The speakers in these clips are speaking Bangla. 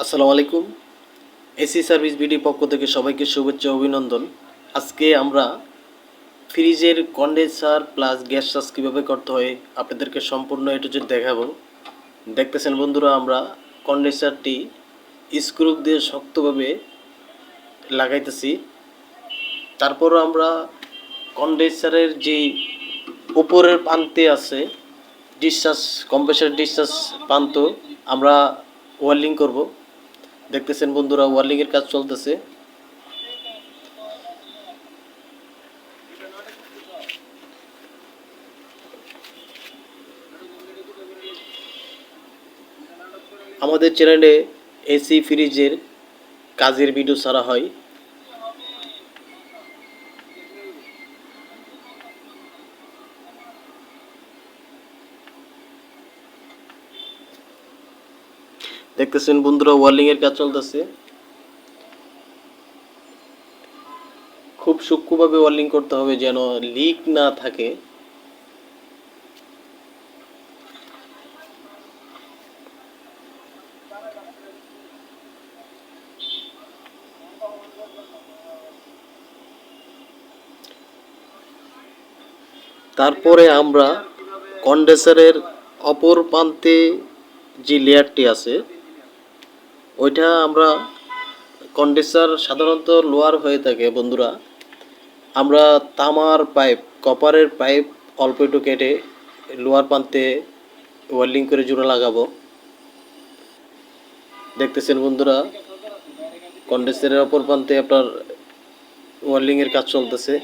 আসসালামু আলাইকুম। এসি সার্ভিস বিডির পক্ষ থেকে সবাইকে শুভেচ্ছা ও অভিনন্দন। আজকে আমরা ফ্রিজের কন্ডেন্সার প্লাস গ্যাস চাষ কীভাবে করতে হয় আপনাদেরকে সম্পূর্ণ এ টু জেড দেখাবো। দেখতেছেন বন্ধুরা, আমরা কন্ডেন্সারটি স্ক্রু দিয়ে শক্তভাবে লাগাইতেছি। তারপরও আমরা কন্ডেন্সারের যেই উপরের প্রান্তে আছে ডিসচার্জ, কম্প্রেসর ডিসচার্জ প্রান্ত আমরা ওয়েল্ডিং করব। দেখতেছেন বন্ধুরা, ওয়ার্লিংয়ের কাজ চলতেছে। আমাদের চ্যানেলে এসি ফ্রিজের কাজের ভিডিও ছাড়া হয়। দেখতেছেন বন্ধুরা, ওয়ার্লিংয়ের কাজ চলতেছে। খুব সূক্ষ্মভাবে ওয়ার্লিং করতে হবে যেন লিক না থাকে। তারপরে আমরা কন্ডেন্সারের অপর প্রান্তে যে লেয়ারটি আছে ওইটা আমরা, কন্ডেন্সার সাধারণত লোয়ার হয়ে থাকে বন্ধুরা, আমরা তামার পাইপ, কপারের পাইপ অল্প একটু কেটে লোয়ার প্রান্তে ওয়েল্ডিং করে জোড়া লাগাবো। দেখতেছেন বন্ধুরা, কন্ডেন্সারের অপর প্রান্তে আপনার ওয়েল্ডিংয়ের কাজ চলতেছে।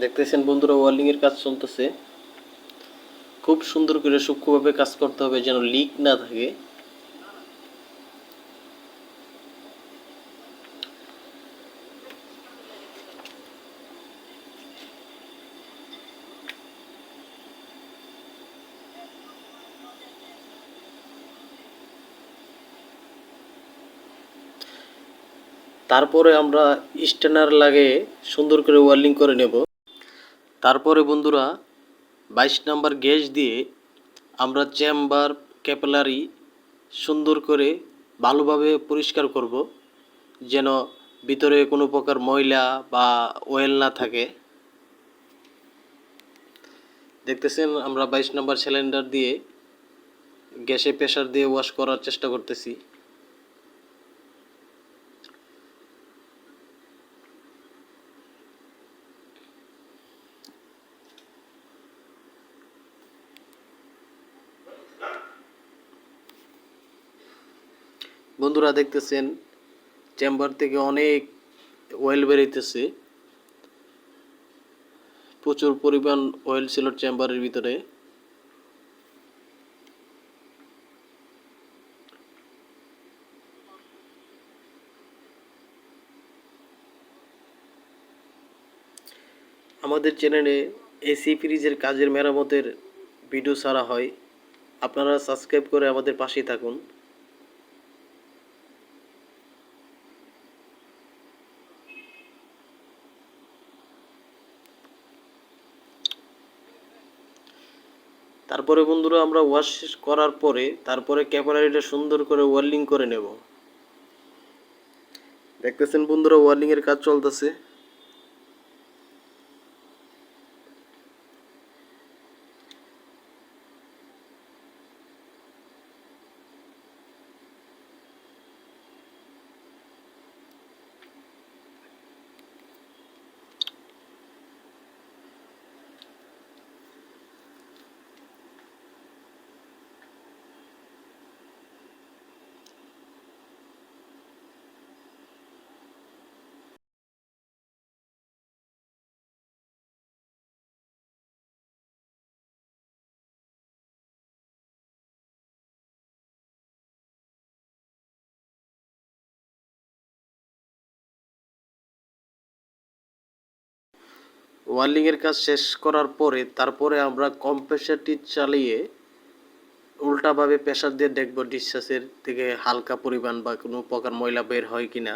দেখতেছেন বন্ধুরা, ওয়েল্ডিংয়ের কাজ চলতেছে। খুব সুন্দর করে সূক্ষ্মভাবে কাজ করতে হবে যেন লিক না থাকে। তারপরে আমরা স্ট্যান্ডার লাগিয়ে সুন্দর করে ওয়েল্ডিং করে নেব। তারপরে বন্ধুরা 22 নাম্বার গ্যাস দিয়ে আমরা চেম্বার ক্যাপিলারি সুন্দর করে ভালোভাবে পরিষ্কার করব যেন ভিতরে কোনো প্রকার ময়লা বা অয়েল না থাকে। দেখতেছেন আমরা 22 নাম্বার সিলিন্ডার দিয়ে গ্যাসে প্রেসার দিয়ে ওয়াশ করার চেষ্টা করতেছি। বন্ধুরা দেখতেছেন চেম্বার থেকে অনেক অয়েল বেরোইতেছে, প্রচুর পরিমাণ অয়েল ছিল চেম্বারের ভিতরে। আমাদের চ্যানেলে এসি ফ্রিজের কাজের মেরামতের ভিডিও ছাড়া হয়, আপনারা সাবস্ক্রাইব করে আমাদের পাশেই থাকুন। তারপরে বন্ধুরা আমরা ওয়াশ করার পরে তারপরে ক্যাপিলারিটা সুন্দর করে ওয়েল্ডিং করে নেব। দেখতেছেন বন্ধুরা, ওয়েল্ডিংয়ের কাজ চলতেছে। ওয়েল্ডিংয়ের কাজ শেষ করার পরে তারপরে আমরা কম্প্রেসারটি চালিয়ে উল্টাভাবে প্রেসার দিয়ে দেখব ডিসচার্জের থেকে হালকা পরিমাণ বা কোনো প্রকার ময়লা বের হয় কিনা।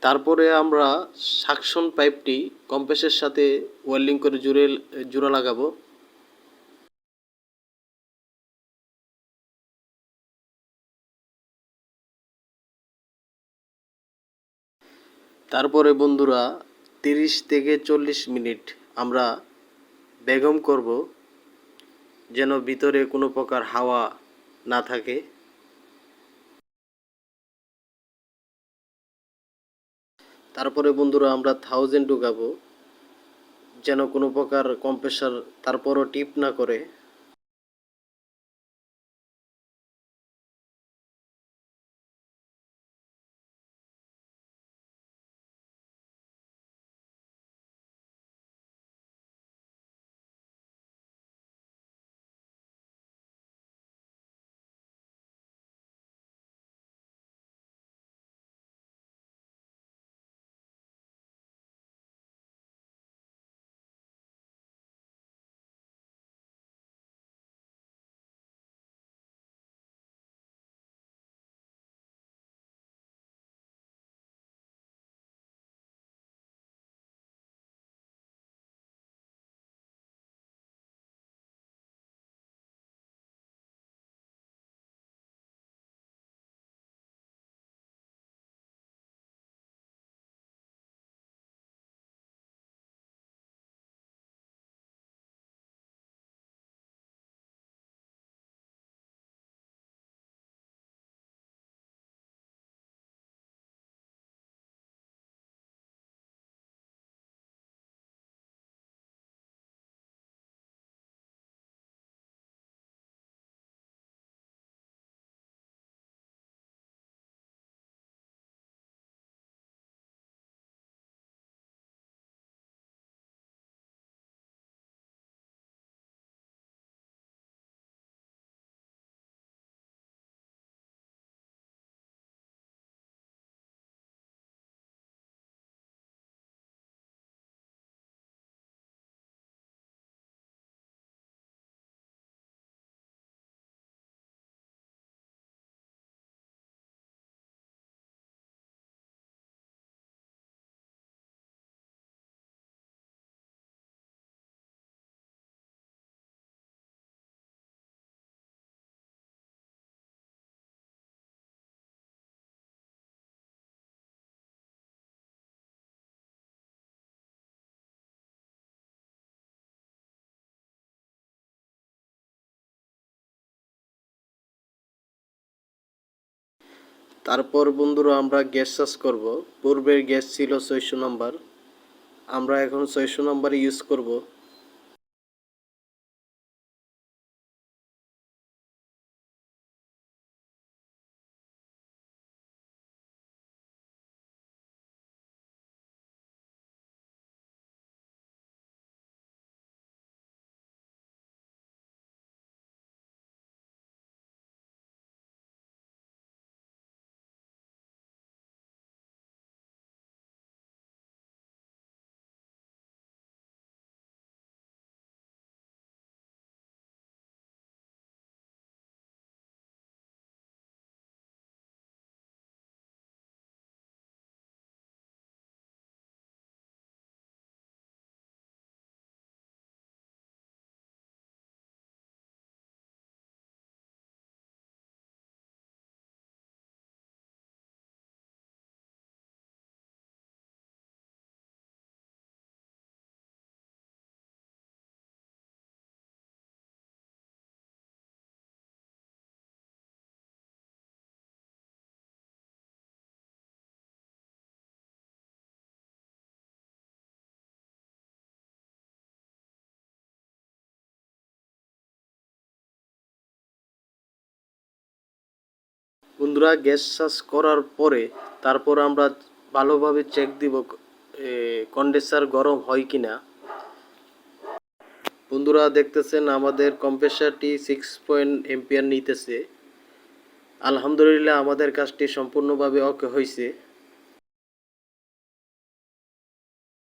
তারপরে আমরা সাকশন পাইপটি কম্প্রেসের সাথে ওয়েল্ডিং করে জোড়া লাগাবো। তারপরে বন্ধুরা 30 থেকে 40 মিনিট আমরা বেগম করব, যেন ভিতরে কোনো প্রকার হাওয়া না থাকে। তারপরে বন্ধুরা আমরা 1000 ঢুকাবো, যেন কোনো প্রকার কম্প্রেসার তারপরও টিপ না করে। তারপর বন্ধুরা আমরা গ্যাস চার্জ করব। পূর্বের গ্যাস ছিল 600 নাম্বার, আমরা এখন 600 নাম্বার ইউজ করব। বন্ধুরা গ্যাস চার্জ করার পরে তারপর আমরা ভালোভাবে চেক দিব কন্ডেন্সার গরম হয় কিনা। বন্ধুরা দেখতেছেন আমাদের কম্প্রেসারটি 6 এম্পিয়ার নিতেছে। আলহামদুলিল্লাহ আমাদের কাজটি সম্পূর্ণভাবে ওকে হয়েছে।